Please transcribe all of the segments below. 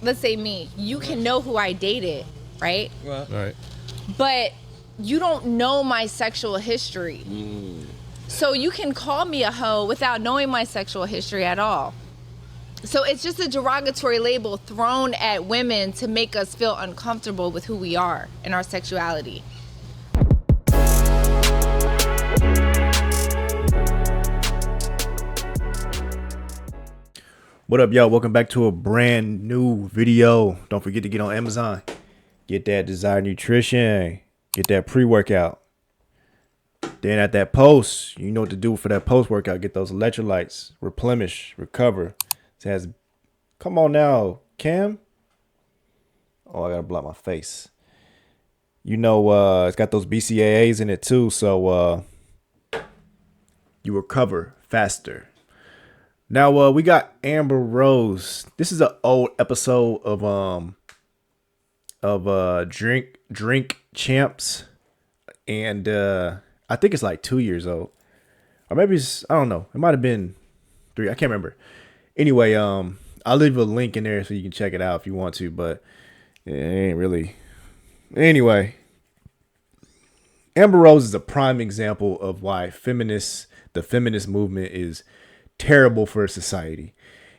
let's say me, you can know who I dated, right? Right. But you don't know my sexual history. So you can call me a hoe without knowing my sexual history at all. So it's just a derogatory label thrown at women to make us feel uncomfortable with who we are and our sexuality. What up, y'all? Welcome back to a brand new video. Don't forget to get on Amazon. Get that desired nutrition. Get that pre-workout. Then at that post, you know what to do for that post-workout. Get those electrolytes. Replenish. Recover. It has... Come on now, Cam. Oh, I gotta block my face. You know, it's got those BCAAs in it too, so you recover faster. Now we got Amber Rose. This is an old episode of Drink Champs, and I think it's like 2 years old, or maybe it's, I don't know. It might have been 3. I can't remember. Anyway, I'll leave a link in there so you can check it out if you want to, but it ain't really. Anyway, Amber Rose is a prime example of why the feminist movement is terrible for society,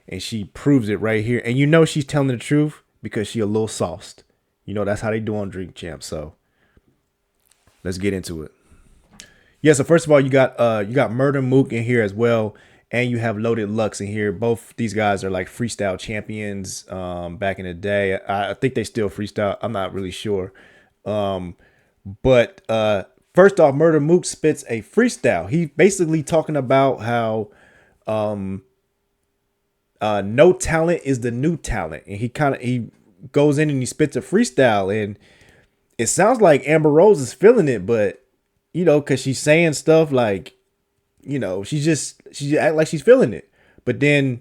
and she proves it right here. And you know she's telling the truth because she a little sauced. You know that's how they do on Drink Champs. So let's get into it. Yeah, so first of all, you got Murder Mook in here as well, and you have Loaded Lux in here. Both these guys are like freestyle champions back in the day. I think they still freestyle. I'm not really sure. But first off, Murder Mook spits a freestyle. He basically talking about how no talent is the new talent, and he goes in and he spits a freestyle, and it sounds like Amber Rose is feeling it, but you know, because she's saying stuff like, you know, she act like she's feeling it, but then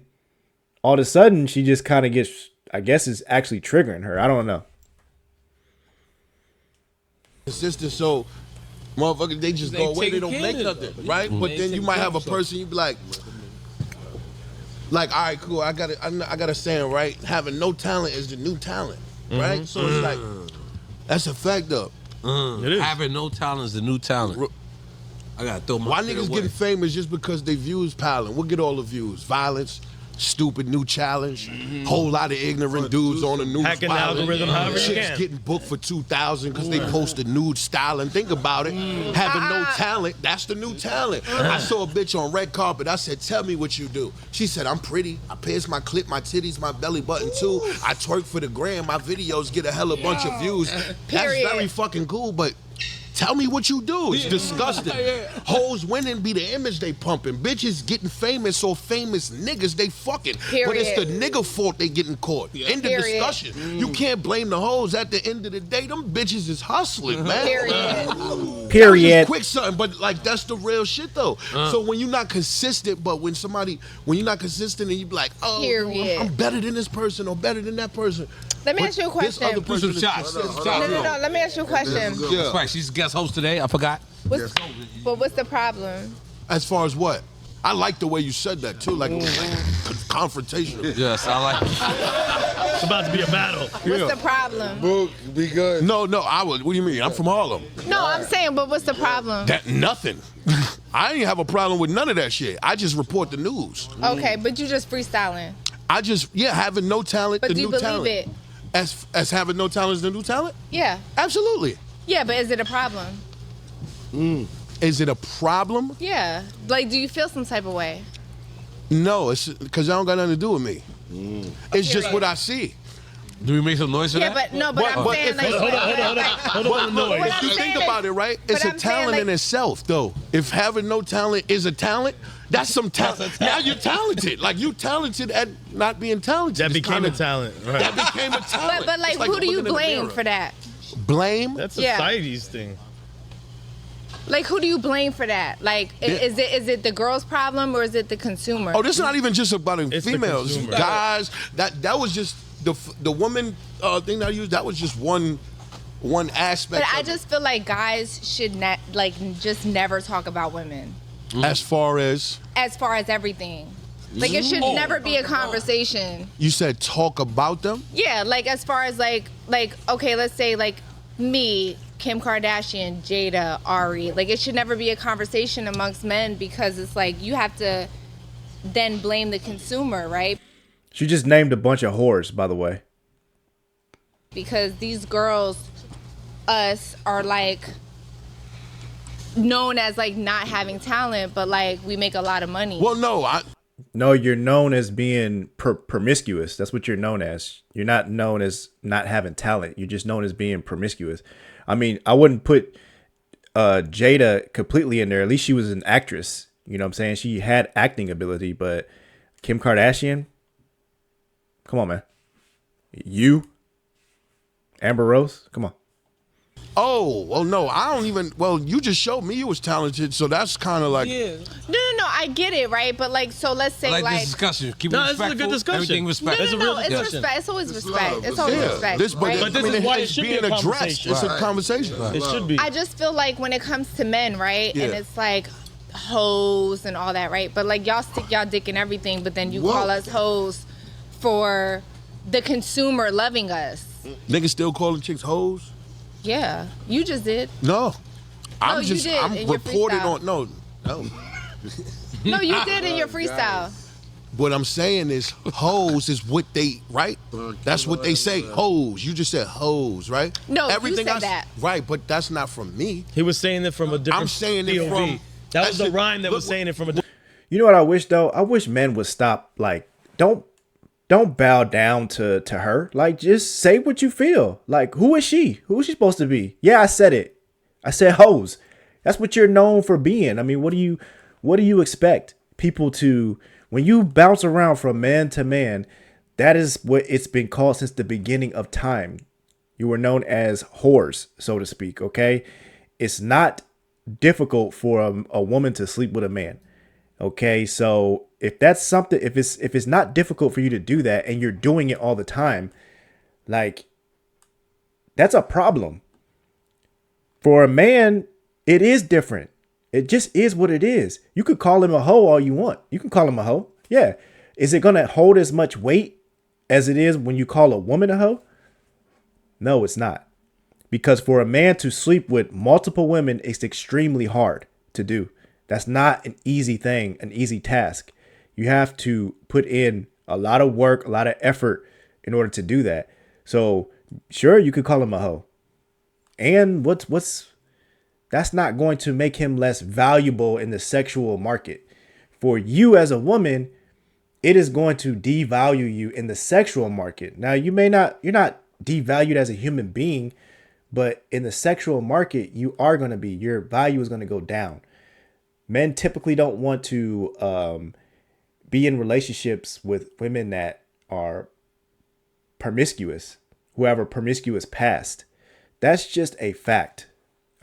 all of a sudden she just kind of gets, I guess it's actually triggering her. I don't know. Consistent, so motherfuckers, they just go away, they don't make nothing, right? But then you might have a person, you be like, all right, cool, I got a saying, right? Having no talent is the new talent, right? So it's like, that's a fact though. It is. Having no talent is the new talent. I gotta throw my Why niggas getting famous just because they views piling? We'll get all the views. Violence, stupid new challenge, whole lot of ignorant dudes on the news. Hacking the algorithm however you Chicks can. getting booked for 2,000 because they posted nude styling. Think about it. Having no talent, that's the new talent. I saw a bitch on red carpet. I said, tell me what you do. She said, I'm pretty. I pierce my clit, my titties, my belly button too. I twerk for the gram. My videos get a hella bunch of views. That's very fucking cool, but tell me what you do. It's disgusting. Hoes winning be the image they pumping. Bitches getting famous or famous niggas they fucking. But it's the nigga fault they getting caught. End of discussion. You can't blame the hoes. At the end of the day, them bitches is hustling, man. Period. Quick something, but like that's the real shit though. So when you're not consistent, but when you're not consistent and you be like, oh, I'm better than this person or better than that person. Let me ask you a question. This other person is No. Let me ask you a question. That's right. She's a guest host today. I forgot. But what's the problem? As far as what? I like the way you said that too, like confrontational. Yes, I like it. It's about to be a battle. What's the problem? Because no, what do you mean? I'm from Harlem. No, I'm saying, but what's the problem? Nothing. I ain't have a problem with none of that shit. I just report the news. Okay, but you just freestyling. I just having no talent. But the do you new believe talent. it? As having no talent is the new talent? Yeah. Absolutely. Yeah, but is it a problem? Is it a problem? Yeah. Like, do you feel some type of way? No, it's because I don't got nothing to do with me. It's just what I see. Do we make some noise for that? But I'm saying like... Hold on. If you think about it, right? It's a talent in itself, though. If having no talent is a talent, that's some talent. Now you're talented. Like, you talented at not being talented. That became a talent. Right. That became a talent. But like, who do you blame for that? Blame? That's society's thing. Like, who do you blame for that? Like, is it the girl's problem or is it the consumer? Oh, this is not even just about females, guys. That was just the woman thing that I used. That was just one aspect. But I just feel like guys should just never talk about women. As far as everything. Like it should never be a conversation. You said talk about them? Yeah, like as far as like okay, let's say like me, Kim Kardashian, Jada, Ari. Like it should never be a conversation amongst men because it's like you have to then blame the consumer, right? She just named a bunch of whores, by the way. Because these girls, us, are like known as like not having talent, but like we make a lot of money. Well, No, you're known as being promiscuous. That's what you're known as. You're not known as not having talent. You're just known as being promiscuous. I mean, I wouldn't put Jada completely in there. At least she was an actress. You know what I'm saying? She had acting ability, but Kim Kardashian, come on, man. You, Amber Rose, come on. Oh, well, no, I don't even. Well, you just showed me you was talented, so that's kind of like. Yeah. No, I get it, right? But like, so let's say like like this discussion. Keep it No, this is a respectful. good discussion. Everything respect. It's a real it's discussion. respect. It's always respect. love. It's always Yeah, respect. this, right? But this is why it should be being a addressed. conversation. It's a conversation. It should be. I just feel like when it comes to men, right, Yeah. and it's like hoes and all that, right? But like y'all stick y'all dick in everything, but then you call us hoes for the consumer loving us. Niggas still calling chicks hoes? Yeah, you just did. No. I'm you just, did I'm in your reporting freestyle. on, no. No, you did in your freestyle. What I'm saying is hoes is what they, right? That's what they say, hoes. You just said hoes, right? No, you said that. Right, but that's not from me. He was saying it from a different I'm saying it POV. from. That was the rhyme that was saying it from a different. You know what I wish though? I wish men would stop. Like, don't bow down to her. Like, just say what you feel. Like, who is she? Who is she supposed to be? Yeah, I said it. I said hoes. That's what you're known for being. I mean, what do you expect people to, when you bounce around from man to man, that is what it's been called since the beginning of time. You were known as whores, so to speak. Okay. It's not difficult for a woman to sleep with a man. Okay, so if that's something, if it's not difficult for you to do that and you're doing it all the time, like, that's a problem. For a man, it is different. It just is what it is. You could call him a hoe all you want. You can call him a hoe. Yeah. Is it going to hold as much weight as it is when you call a woman a hoe? No, it's not. Because for a man to sleep with multiple women, it's extremely hard to do. That's not an easy thing, an easy task. You have to put in a lot of work, a lot of effort in order to do that. So sure, you could call him a hoe. And that's not going to make him less valuable in the sexual market. For you as a woman, it is going to devalue you in the sexual market. Now, you're not devalued as a human being, but in the sexual market, you are going to be, your value is going to go down. Men typically don't want to be in relationships with women that are promiscuous, who have a promiscuous past. That's just a fact.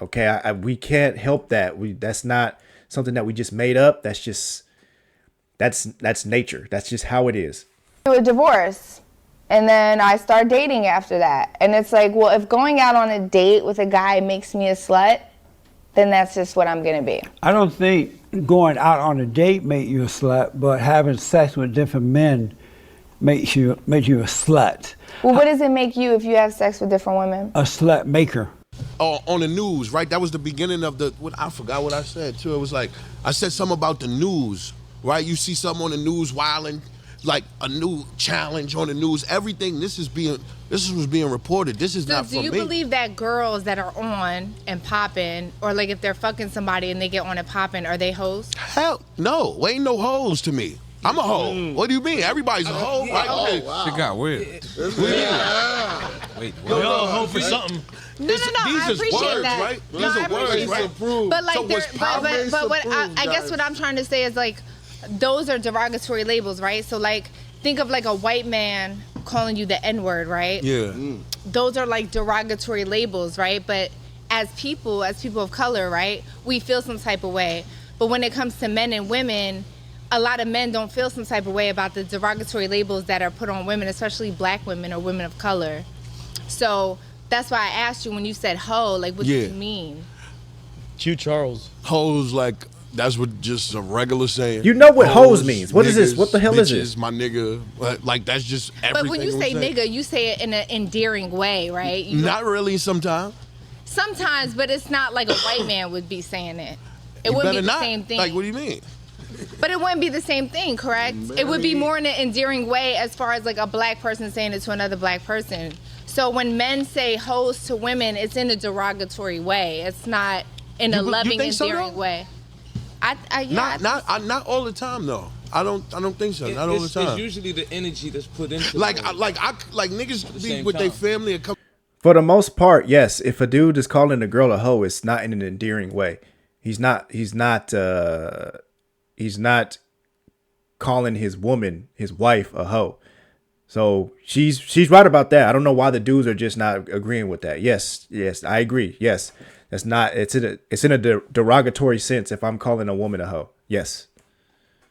Okay, we can't help that. That's not something that we just made up. That's nature. That's just how it is. A divorce, and then I start dating after that, and it's like, well, if going out on a date with a guy makes me a slut, then that's just what I'm gonna be. I don't think going out on a date make you a slut, but having sex with different men makes you a slut. Well, what does it make you if you have sex with different women? A slut maker. On the news, right? That was the beginning of I forgot what I said too. It was like, I said something about the news, right? You see something on the news wilding, like a new challenge on the news. Everything, this was being reported. This is So not do from you me. believe that girls that are on and popping, or like if they're fucking somebody and they get on and popping, are they hoes? Hell, no. Ain't no hoes to me. I'm a hoe. What do you mean? Everybody's a hoe. Right? Okay. Shit got weird. Wait, We all hope for something. No, These I is appreciate words, that. right? No, These I are words, appreciate right? that. But like, So what's but what I guess what I'm trying to say is like, those are derogatory labels, right? So like, think of like a white man calling you the N-word, right? Yeah. Those are like derogatory labels, right? But as people of color, right, we feel some type of way. But when it comes to men and women, a lot of men don't feel some type of way about the derogatory labels that are put on women, especially black women or women of color. So that's why I asked you when you said hoe, like, what do you mean? Q Charles. Hoes like That's what just a regular saying. You know what hoes means. What is this? What the hell is bitches, this? My nigga. Like that's just everything. But when you say nigga, you say it in an endearing way, right? Not really sometimes. Sometimes, but it's not like a white man would be saying it. It wouldn't be the same thing. Like, what do you mean? But it wouldn't be the same thing, correct? It would be more in an endearing way as far as like a black person saying it to another black person. So when men say hoes to women, it's in a derogatory way. It's not in a loving, endearing way. Yeah. Not all the time though. I don't think so. Not all the time. It's usually the energy that's put into like niggas be with their family and come. For the most part, yes. If a dude is calling a girl a hoe, it's not in an endearing way. He's not calling his woman, his wife, a hoe. So she's right about that. I don't know why the dudes are just not agreeing with that. Yes, I agree. Yes, that's not. It's in a derogatory sense if I'm calling a woman a hoe. Yes.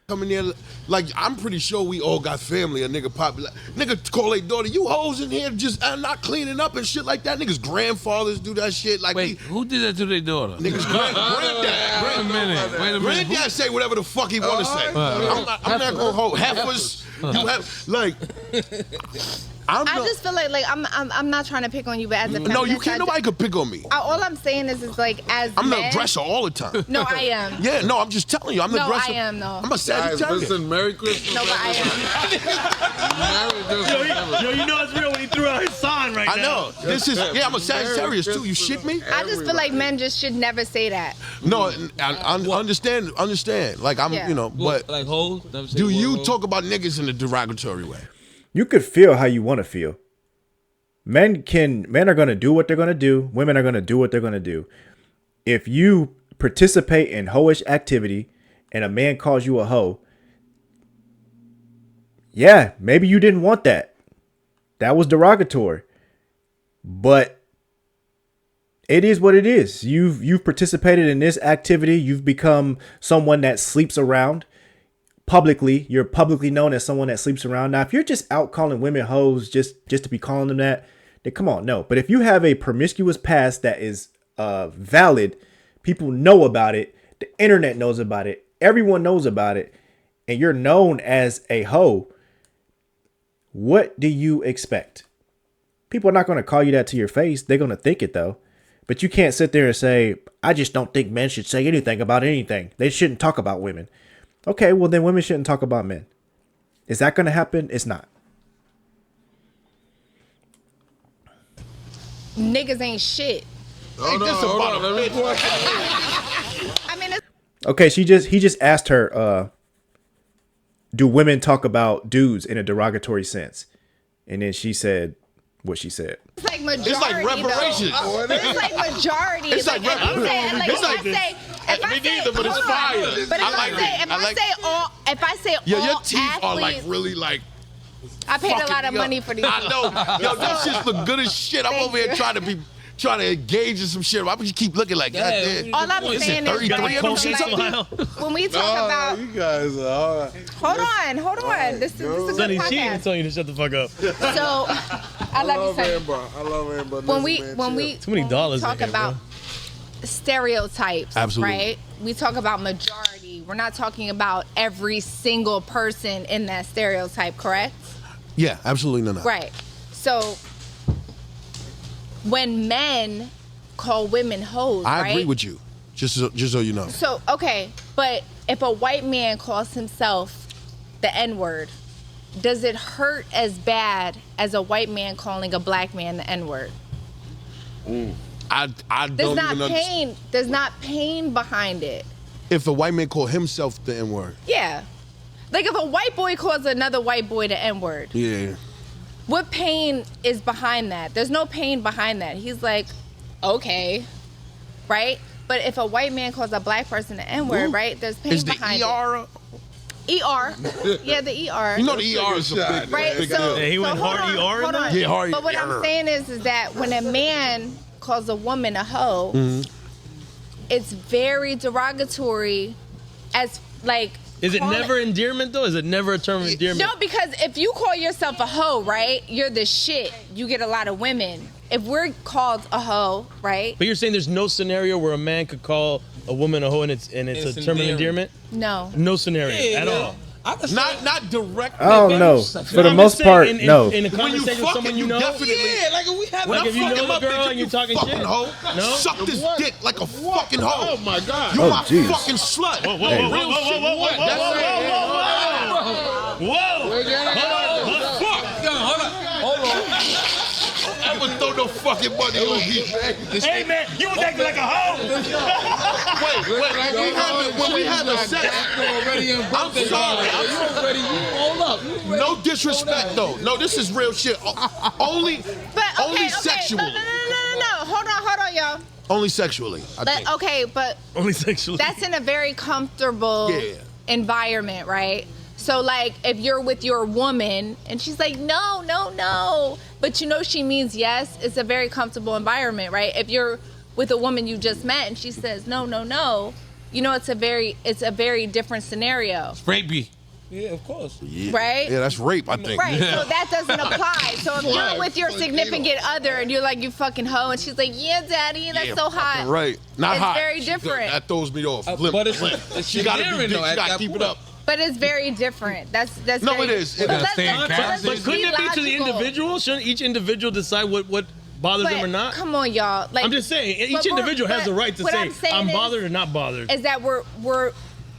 Coming there, like I'm pretty sure we all got family. A nigga pop, like, nigga call their daughter, you hoes in here just not cleaning up and shit like that. Niggas grandfathers do that shit. Like, wait, who did that to their daughter? Niggas granddad. Wait a minute. Granddad say whatever the fuck he want to say. I'm not gonna hold heifers. You have like. I just feel like I'm not trying to pick on you, but as a feminist, no, you can't. Nobody could pick on me. All I'm saying is like as I'm men, the aggressor all the time. No, I am. Yeah, no, I'm just telling you, I'm the aggressor. No, I am. No, I'm a Sagittarius. Listen, Merry Christmas. No, but I am. Yo, you know it's real when he threw out his sign right now. I know. This is I'm a Sagittarius too. You shit me? I just feel like men just should never say that. No, I understand. Like I'm, but like hoes. Do you talk about niggas in a derogatory way? You could feel how you want to feel. Men are going to do what they're going to do. Women are going to do what they're going to do. If you participate in hoish activity and a man calls you a hoe, yeah, maybe you didn't want that. That was derogatory. But it is what it is. You've participated in this activity. You've become someone that sleeps around publicly. You're publicly known as someone that sleeps around. Now, if you're just out calling women hoes just to be calling them that, then come on, no. But if you have a promiscuous past that is valid, people know about it, the internet knows about it, everyone knows about it, and you're known as a hoe, what do you expect? People are not going to call you that to your face. They're going to think it, though. But you can't sit there and say, I just don't think men should say anything about anything. They shouldn't talk about women. Okay, well, then women shouldn't talk about men. Is that going to happen? It's not. Niggas ain't shit. Hold on. Let me I mean, okay, he just asked her, do women talk about dudes in a derogatory sense? And then she said what she said. it's like majority. It's like reparations. It's like majority. It's like but it's fire. But if I say Yo, all your teeth are like athletes, really like. I paid a lot of money for these. I know. Yo, that shit's look good as shit. I'm over here trying to engage in some shit. Why would you keep looking like that? All I'm saying is, 33 of them shit when we talk about, You guys are. hold on, this is a good Sonny, she ain't podcast. telling you to shut the fuck up. So, I love you, Sonny. I love Amber. When we Too many dollars talk in here, about stereotypes, Absolutely. right? We talk about majority. We're not talking about every single person in that stereotype, correct? Yeah, absolutely not. Right. So when men call women hoes, I agree with you. Just so you know. So, okay, but if a white man calls himself the N-word, does it hurt as bad as a white man calling a black man the N-word? I don't There's even not understand. pain. There's not pain behind it. If a white man call himself the N-word. Yeah. Like if a white boy calls another white boy the N-word, Yeah. what pain is behind that? There's no pain behind that. He's like, okay, right? But if a white man calls a black person the N-word, right? There's pain Is the behind ER? it. ER. Yeah, the ER. You know the ER is a big, Right, big so, deal. Yeah, he went hold hard on, ER in hold that? on. Yeah, hard But what ER. I'm saying is that when a man calls a woman a hoe, it's very derogatory as like. Is it calling- never endearment though? Is it never a term of endearment? No, because if you call yourself a hoe, right, you're the shit. You get a lot of women. If we're called a hoe, right? But you're saying there's no scenario where a man could call a woman a hoe and it's a term of endearment? No. No scenario at all. Not direct. I don't know. For the I'm most just saying, part, in no. In a When you conversation with fucking, someone you you know. definitely. Yeah, like we have. When Like I'm if you fucking know my the girl bitch, and you talking fucking shit. hoe, No? suck this dick like a fucking hoe. Oh my God. You're Oh, my jeez. fucking slut. Whoa, whoa, Hey. whoa, whoa, whoa, whoa, whoa, whoa, whoa, whoa, whoa. Hold on. Ever throw no fucking money on me, man. Hey man, you was acting like a hoe. Wait, when we having sex, I'm sorry. Hold up. No disrespect though. No, this is real shit. Only But okay, sexually. No. Hold on, y'all. Only sexually. I think. Okay, but Only sexually. that's in a very comfortable Yeah. environment, right? So like if you're with your woman and she's like, no, but you know she means yes, it's a very comfortable environment, right? If you're with a woman you just met and she says no, you know it's a very different scenario. Rapey. Yeah, of course. Right? Yeah, that's rape, I think. Right, so that doesn't apply. So if you're with your significant other and you're like, you fucking hoe, and she's like, yeah, daddy, that's so hot. Right. Not It's hot. very different. That throws me off. But it's She gotta be endearing, big. though, She at gotta that keep it point. up. But it's very different. That's No, very, it is. But let's- Stand let's- cap. let's But couldn't it be to the logical. individual? Shouldn't each individual decide what bothers them or But not? come on, y'all. Like, I'm just saying, but each we're- individual has but the right to what say, I'm saying I'm is- bothered or not bothered. is that we're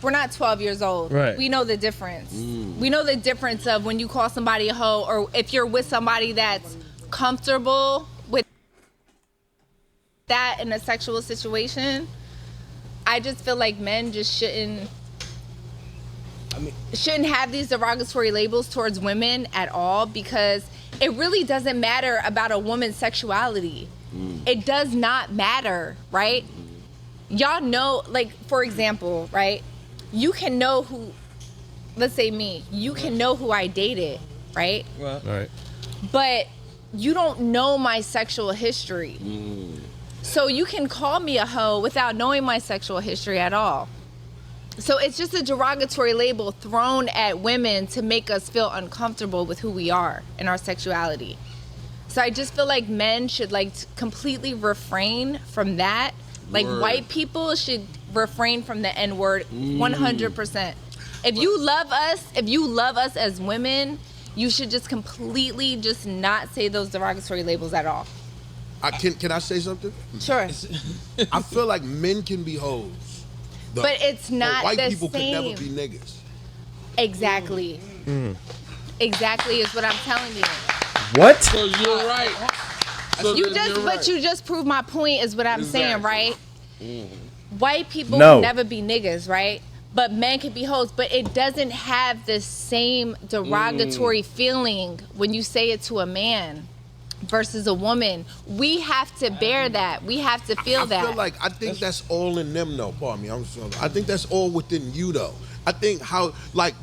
not 12 years old. Right. We know the difference. We know the difference of when you call somebody a hoe or if you're with somebody that's comfortable with that in a sexual situation. I just feel like men just shouldn't have these derogatory labels towards women at all because it really doesn't matter about a woman's sexuality. It does not matter, right? Y'all know, like, for example, right? You can know who, let's say me, you can know who I dated, right? All right. But you don't know my sexual history. So you can call me a hoe without knowing my sexual history at all. So it's just a derogatory label thrown at women to make us feel uncomfortable with who we are and our sexuality. So I just feel like men should like completely refrain from that. Like white people should refrain from the N-word 100%. If you love us as women, you should just completely just not say those derogatory labels at all. Can I say something? Sure. I feel like men can be hoes. But it's not white the people same. can never be niggas. Exactly. Exactly is what I'm telling you. What? So you're right. So You then just, you're but right. you just proved my point is what I'm saying, right? White people No. can never be niggas, right? But men can be hoes, but it doesn't have the same derogatory feeling when you say it to a man versus a woman. We have to bear that. We have to feel that. I think that's all in them though. Pardon me. I think that's all within you though. I think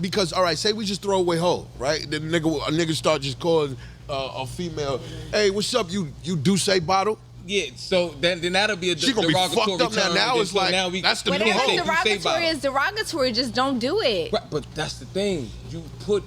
because all right, say we just throw away hoe, right? Then a nigga start just calling a female, hey, what's up? You do say bottle? Yeah, so then that'll be a She gonna be derogatory fucked up term. now. Now it's So like, now we, that's the new Whatever hoe. derogatory is derogatory, just don't do it. Right, but that's the thing. You put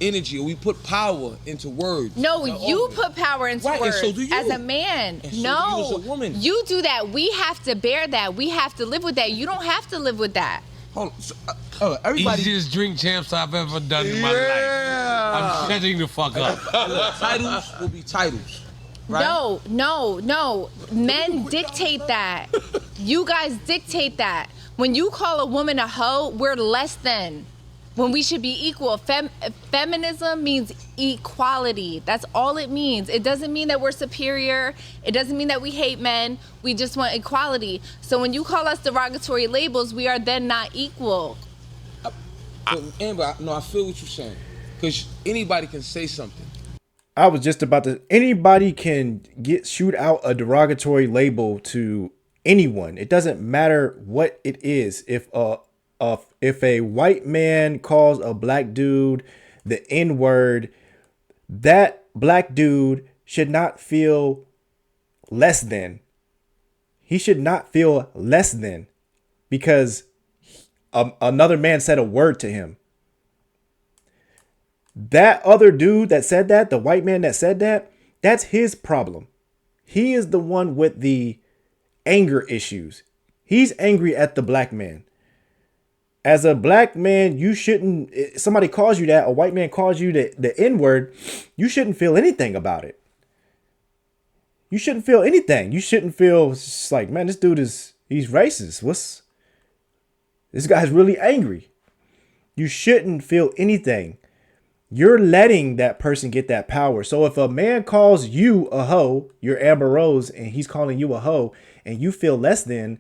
energy, or we put power into words. No, you put power into Right, and words so do you. as a man. And so do No, you as a woman. you do that. We have to bear that. We have to live with that. You don't have to live with that. Hold on. So, everybody. Easiest drink champs I've ever done in my life. I'm shutting the fuck up. Titles will be titles. Right? No. Men dictate that. You guys dictate that. When you call a woman a hoe, we're less than. When we should be equal. Feminism means equality. That's all it means. It doesn't mean that we're superior. It doesn't mean that we hate men. We just want equality. So when you call us derogatory labels, we are then not equal. Amber, I feel what you're saying. Because anybody can say something. I was just about to. Anybody can shoot out a derogatory label to anyone. It doesn't matter what it is. If a white man calls a black dude the N-word, that black dude should not feel less than. He should not feel less than because another man said a word to him. That other dude that said that, the white man that said that, that's his problem. He is the one with the anger issues. He's angry at the black man. As a black man, you shouldn't, somebody calls you that, a white man calls you the N-word, you shouldn't feel anything about it. You shouldn't feel anything. You shouldn't feel just like, man, this dude he's racist. This guy's really angry. You shouldn't feel anything. You're letting that person get that power. So if a man calls you a hoe, you're Amber Rose, and he's calling you a hoe, and you feel less than,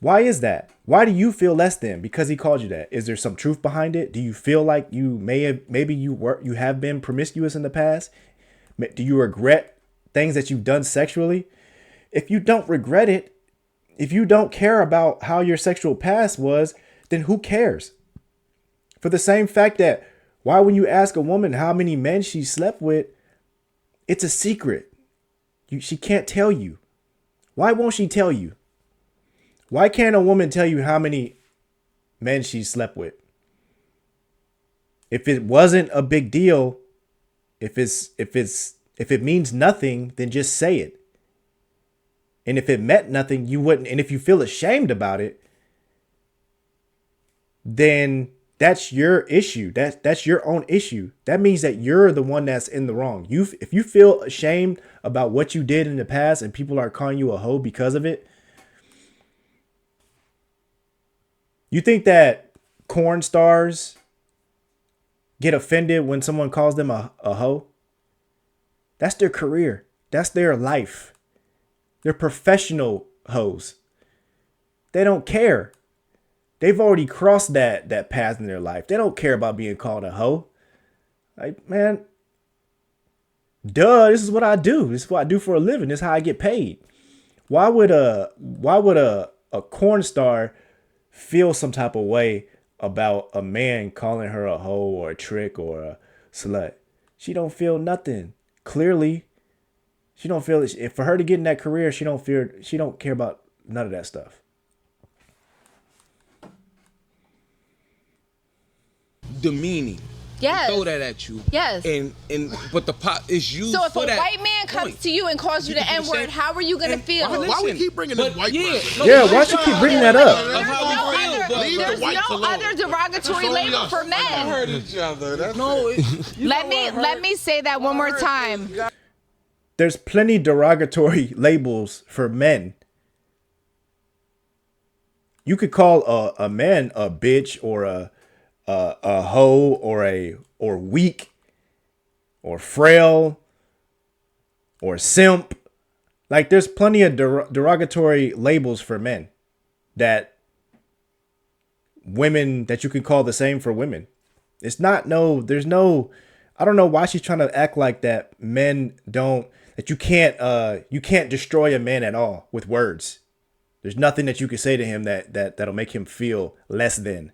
why is that? Why do you feel less than? Because he called you that. Is there some truth behind it? Do you feel like you you have been promiscuous in the past? Do you regret things that you've done sexually? If you don't regret it, if you don't care about how your sexual past was, then who cares? For the same fact that why when you ask a woman how many men she slept with, it's a secret. She can't tell you. Why won't she tell you? Why can't a woman tell you how many men she slept with? If it wasn't a big deal, if it means nothing, then just say it. And if it meant nothing, you wouldn't. And if you feel ashamed about it, then that's your issue. That's your own issue. That means that you're the one that's in the wrong. If you feel ashamed about what you did in the past and people are calling you a hoe because of it, you think that corn stars get offended when someone calls them a hoe? That's their career. That's their life. They're professional hoes. They don't care. They've already crossed that path in their life. They don't care about being called a hoe. Like, man, this is what I do. This is what I do for a living. This is how I get paid. Why would a corn star feel some type of way about a man calling her a hoe or a trick or a slut? She don't feel nothing. Clearly, she don't feel it. For her to get in that career, she don't care about none of that stuff. Demeaning. Yes. Throw that at you. Yes. But the pot is used so if for a that white man comes point. to you and calls you the N-word, how are you gonna feel? Why we keep bringing this white person? Yeah, why should you keep bringing that up? There's no other derogatory label for men. Hurt each other. Let me say that one more time. There's plenty derogatory labels for men. You could call a man a bitch or a hoe or weak or frail or simp. Like, there's plenty of derogatory labels for men that you can call the same for women. There's no, I don't know why she's trying to act like that you can't destroy a man at all with words. There's nothing that you can say to him that'll make him feel less than.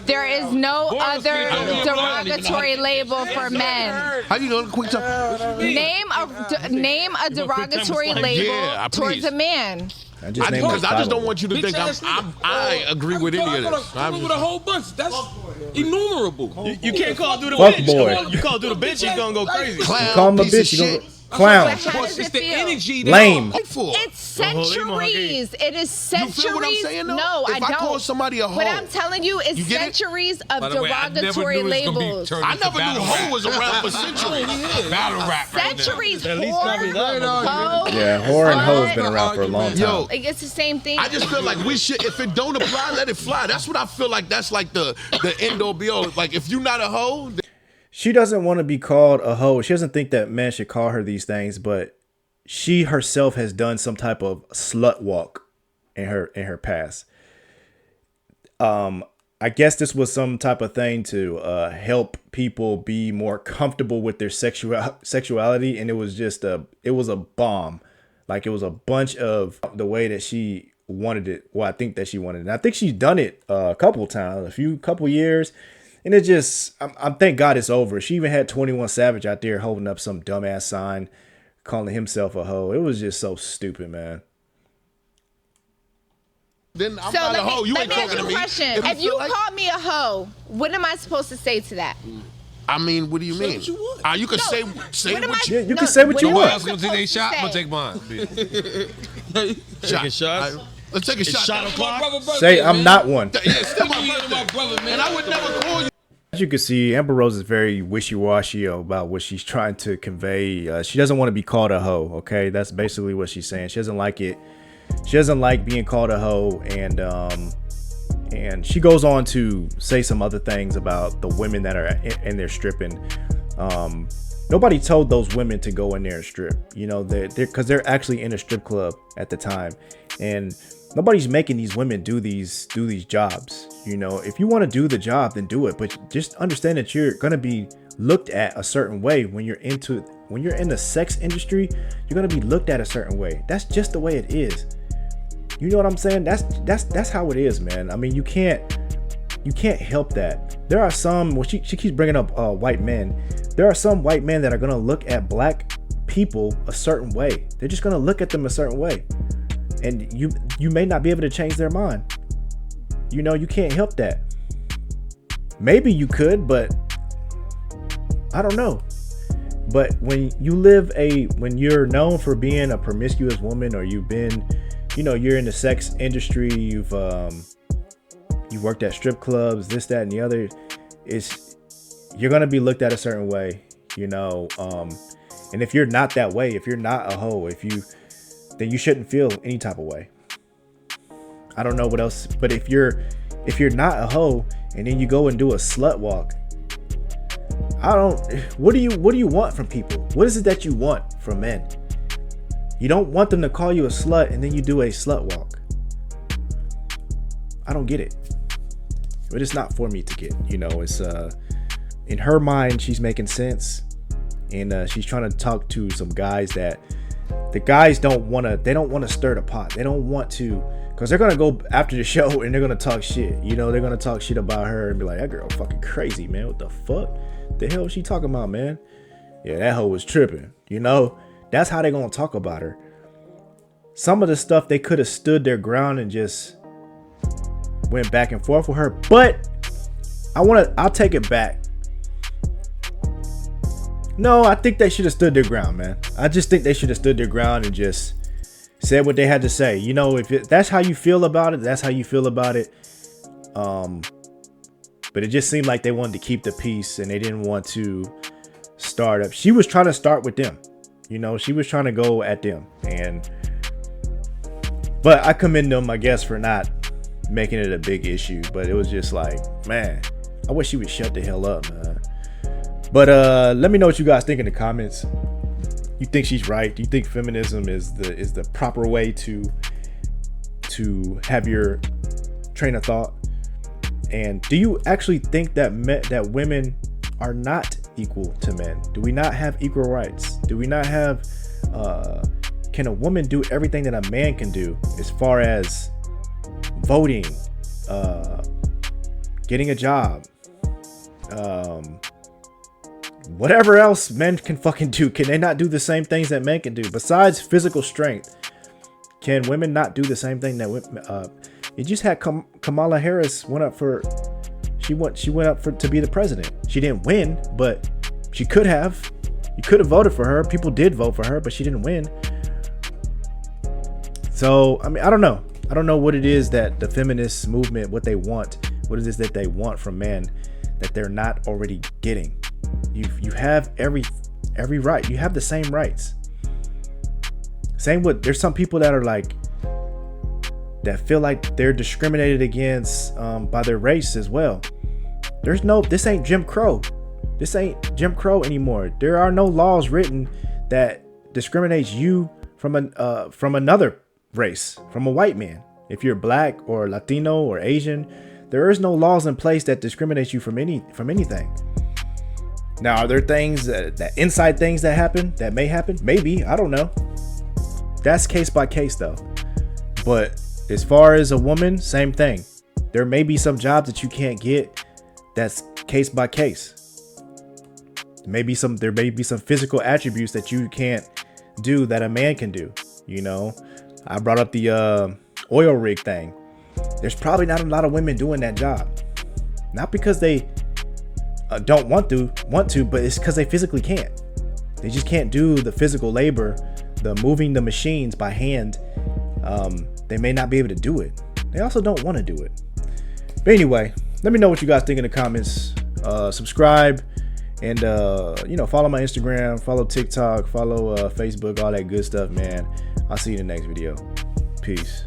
There is no other derogatory label for men. How you gonna quick time? Name a derogatory label towards a man. I just don't want you to think I agree with any of this. I'm with a whole bunch. That's innumerable. You can't call dude a Fuck bitch. boy. You call dude a bitch, he's gonna go crazy. Clown, You call him a piece of bitch, you shit. gonna clown. How does it feel? Energy. Lame. It's centuries. It is centuries. You feel what I'm saying, though? No, if I don't. I call somebody a hoe, What I'm telling you is centuries of derogatory labels. I never knew hoe was around for centuries. Battle rap. Centuries. At least Whore, hoe, Yeah, whore and hoe's been around for a long time. Yo, like, it's the same thing. I just feel like we should, if it don't apply, let it fly. That's what I feel like. That's like the end all be all. Like, if you're not a hoe, She doesn't want to be called a hoe. She doesn't think that men should call her these things, but she herself has done some type of slut walk in her past. I guess this was some type of thing to help people be more comfortable with their sexuality, and it was a bomb. Like, it was a bunch of the way that she wanted it. Well, I think that she wanted it. And I think she's done it a couple times, couple years. And it just, I'm thank God it's over. She even had 21 Savage out there holding up some dumbass sign, calling himself a hoe. It was just so stupid, man. then I'm not a hoe. You ain't talking to me. Question. If you call me a hoe, what am I supposed to say to that? I mean, what do you mean? You could say what you Yeah, you can say what you want. I'm gonna take a shot. I'm gonna take mine. Taking shots. Let's take a shot. Shot o'clock. Say I'm not one. Yeah, still my brother, man. And I would never call you. As you can see, Amber Rose is very wishy-washy about what she's trying to convey. She doesn't want to be called a hoe, okay? That's basically what she's saying. She doesn't like it. She doesn't like being called a hoe, and she goes on to say some other things about the women that are in there stripping. Nobody told those women to go in there and strip, you know, because they're actually in a strip club at the time, and nobody's making these women do these jobs. You know, if you want to do the job, then do it, but just understand that you're going to be looked at a certain way when you're in the sex industry. You're going to be looked at a certain way. That's just the way it is. You know what I'm saying? That's how it is, man. I mean, you can't help that. There are some, well, she keeps bringing up white men. There are some white men that are going to look at black people a certain way. They're just going to look at them a certain way. And you may not be able to change their mind. You know, you can't help that. Maybe you could, but I don't know. But when you're known for being a promiscuous woman, or you've been, you know, you're in the sex industry, you've worked at strip clubs, this, that, and the other, you're gonna be looked at a certain way, you know. And if you're not that way, if you're not a hoe, then you shouldn't feel any type of way. I don't know what else, but if you're not a hoe and then you go and do a slut walk, what do you want from people? What is it that you want from men? You don't want them to call you a slut and then you do a slut walk. I don't get it. But it's not for me to get, you know. It's in her mind, she's making sense, and she's trying to talk to some guys that the guys don't want to stir the pot. They don't want to, because they're gonna go after the show and they're gonna talk shit. You know, they're gonna talk shit about her and be like, that girl fucking crazy, man. What the fuck? The hell is she talking about, man? Yeah, that hoe was tripping. You know, that's how they're gonna talk about her. Some of the stuff they could have stood their ground and just went back and forth with her, but I'll take it back. No, I think they should have stood their ground, man. I just think they should have stood their ground and just said what they had to say. You know, if that's how you feel about it, that's how you feel about it. But it just seemed like they wanted to keep the peace and they didn't want to start up. She was trying to start with them. You know, she was trying to go at them, but I commend them, I guess, for not making it a big issue. But it was just like, man, I wish she would shut the hell up, man. But let me know what you guys think in the comments. You think she's right? Do you think feminism is the proper way to have your train of thought? And do you actually think that women are not equal to men? Do we not have equal rights? Do we not have can a woman do everything that a man can do as far as voting, getting a job, whatever else men can fucking do? Can they not do the same things that men can do besides physical strength? Can women not do the same thing that women? You just had Kamala Harris went up for to be the president. She didn't win, but she could have. You could have voted for her. People did vote for her, but she didn't win. So I mean, I don't know. I don't know what it is that the feminist movement, what they want, what is it that they want from men that they're not already getting. You have every right. You have the same rights. Same with, there's some people that are like, that feel like they're discriminated against by their race as well. This ain't Jim Crow. This ain't Jim Crow anymore. There are no laws written that discriminates you from another race, from a white man. If you're black or Latino or Asian, there is no laws in place that discriminate you from anything. Now, are there things that inside things that may happen? Maybe, I don't know. That's case by case though. But as far as a woman, same thing. There may be some jobs that you can't get. That's case by case. There may be some physical attributes that you can't do that a man can do. You know, I brought up the oil rig thing. There's probably not a lot of women doing that job. Not because they don't want to, but it's because they physically can't. They just can't do the physical labor, the moving the machines by hand they may not be able to do it. They also don't want to do it. But anyway, let me know what you guys think in the comments. Subscribe and follow my Instagram, follow TikTok, follow Facebook, all that good stuff, man. I'll see you in the next video. Peace.